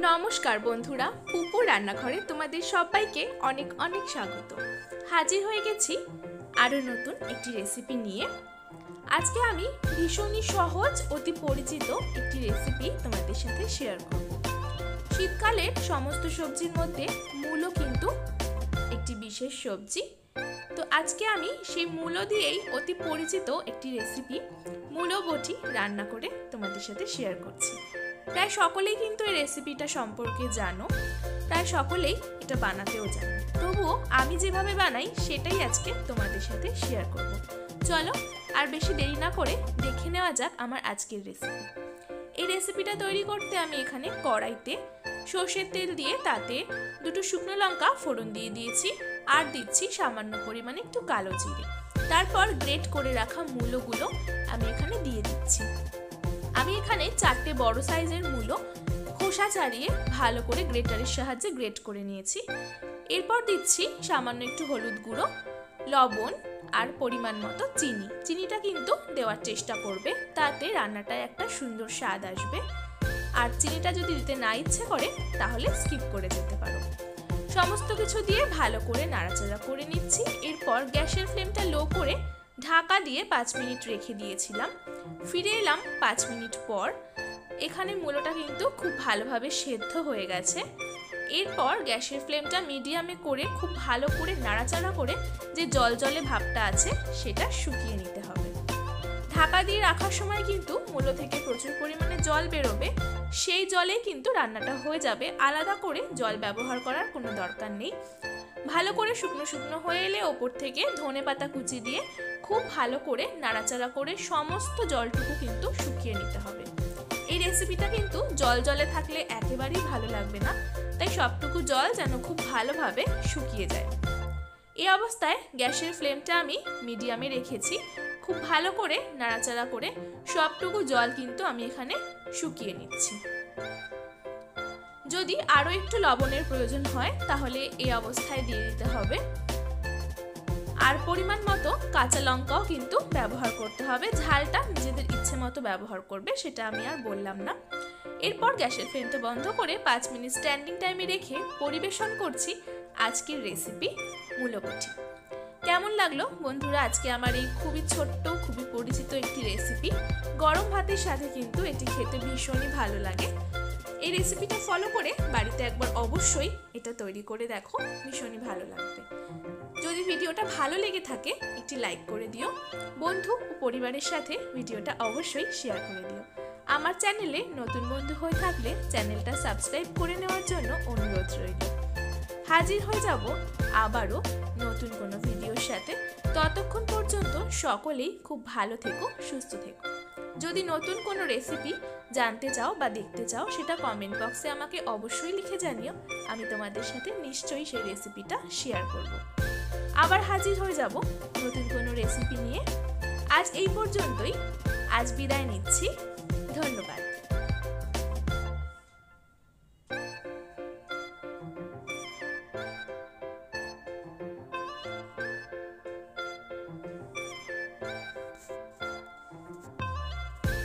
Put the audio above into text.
নমস্কার বন্ধুরা, পুপু রান্নাঘরে তোমাদের সবাইকে অনেক অনেক স্বাগত। হাজির হয়ে গেছি আরও নতুন একটি রেসিপি নিয়ে। আজকে আমি ভীষণই সহজ, অতি পরিচিত একটি রেসিপি তোমাদের সাথে শেয়ার করব। শীতকালের সমস্ত সবজির মধ্যে মূলো কিন্তু একটি বিশেষ সবজি। তো আজকে আমি সেই মূলো দিয়েই অতি পরিচিত একটি রেসিপি মূলো বটি রান্না করে তোমাদের সাথে শেয়ার করছি। প্রায় সকলেই কিন্তু এই রেসিপিটা সম্পর্কে জানো, প্রায় সকলেই এটা বানাতেও জানো, তবুও আমি যেভাবে বানাই সেটাই আজকে তোমাদের সাথে শেয়ার করব। চলো আর বেশি দেরি না করে দেখে নেওয়া যাক আমার আজকের রেসিপি। এই রেসিপিটা তৈরি করতে আমি এখানে কড়াইতে সর্ষের তেল দিয়ে তাতে দুটো শুকনো লঙ্কা ফোড়ন দিয়ে দিয়েছি, আর দিচ্ছি সামান্য পরিমাণে একটু কালো জিরে। তারপর গ্রেট করে রাখা মূলোগুলো আমি এখানে দিয়ে দিচ্ছি। আমি এখানে 4টে বড় সাইজের মূলো খোসা ছাড়িয়ে ভালো করে গ্রেটারের সাহায্যে গ্রেট করে নিয়েছি। এরপর দিচ্ছি সামান্য একটু হলুদ গুঁড়ো, লবণ আর পরিমাণ মতো চিনি। চিনিটা কিন্তু দেওয়ার চেষ্টা করবে, তাতে রান্নাটায় একটা সুন্দর স্বাদ আসবে। আর চিনিটা যদি দিতে না ইচ্ছে করে তাহলে স্কিপ করে যেতে পারো। সমস্ত কিছু দিয়ে ভালো করে নাড়াচাড়া করে নিচ্ছি। এরপর গ্যাসের ফ্লেমটা লো করে ঢাকা দিয়ে 5 মিনিট রেখে দিয়েছিলাম। ফিরে এলাম 5 মিনিট পর। এখানে মূলোটা কিন্তু খুব ভালোভাবে সেদ্ধ হয়ে গেছে। এরপর গ্যাসের ফ্লেমটা মিডিয়ামে করে খুব ভালো করে নাড়াচাড়া করে যে জলজলে ভাবটা আছে সেটা শুকিয়ে নিতে হবে। ঢাকা দিয়ে রাখার সময় কিন্তু মূলো থেকে প্রচুর পরিমাণে জল বেরোবে, সেই জলে কিন্তু রান্নাটা হয়ে যাবে। আলাদা করে জল ব্যবহার করার কোনো দরকার নেই। ভালো করে শুকনো শুকনো হয়ে এলে ওপর থেকে ধনেপাতা কুচি দিয়ে খুব ভালো করে নাড়াচাড়া করে সমস্ত জলটুকু কিন্তু শুকিয়ে নিতে হবে। এই রেসিপিটা কিন্তু জল জলে থাকলে একেবারেই ভালো লাগবে না, তাই সবটুকু জল যেন খুব ভালোভাবে শুকিয়ে যায়। এই অবস্থায় গ্যাসের ফ্লেমটা আমি মিডিয়ামে রেখেছি। খুব ভালো করে নাড়াচাড়া করে সবটুকু জল কিন্তু আমি এখানে শুকিয়ে নিচ্ছি। যদি আরও একটু লবণের প্রয়োজন হয় তাহলে এই অবস্থায় দিয়ে দিতে হবে। আর পরিমাণ মতো কাঁচা লঙ্কাও কিন্তু ব্যবহার করতে হবে। ঝালটা নিজেদের ইচ্ছে মতো ব্যবহার করবে, সেটা আমি আর বললাম না। এরপর গ্যাসের ফ্লেমটা বন্ধ করে 5 মিনিট স্ট্যান্ডিং টাইমে রেখে পরিবেশন করছি আজকের রেসিপি মূলো বটি। কেমন লাগলো বন্ধুরা আজকে আমার এই খুবই ছোট্ট, খুবই পরিচিত একটি রেসিপি? গরম ভাতের সাথে কিন্তু এটি খেতে ভীষণই ভালো লাগে। এই রেসিপিটা ফলো করে বাড়িতে একবার অবশ্যই এটা তৈরি করে দেখো, ভীষণই ভালো লাগবে। যদি ভিডিওটা ভালো লেগে থাকে একটি লাইক করে দিও। বন্ধু ও পরিবারের সাথে ভিডিওটা অবশ্যই শেয়ার করে দিও। আমার চ্যানেলে নতুন বন্ধু হয়ে থাকলে চ্যানেলটা সাবস্ক্রাইব করে নেওয়ার জন্য অনুরোধ রইল। হাজির হয়ে যাব আবারও নতুন কোনো ভিডিওর সাথে। ততক্ষণ পর্যন্ত সকলেই খুব ভালো থেকো, সুস্থ থেকো। যদি নতুন কোনো রেসিপি জানতে চাও বা দেখতে চাও সেটা কমেন্ট বক্সে আমাকে অবশ্যই লিখে জানিও। আমি তোমাদের সাথে নিশ্চয়ই সেই রেসিপিটা শেয়ার করব। আবার হাজির হয়ে যাব নতুন কোনো রেসিপি নিয়ে। আজ এই পর্যন্তই। আজ বিদায় নিচ্ছি। ধন্যবাদ।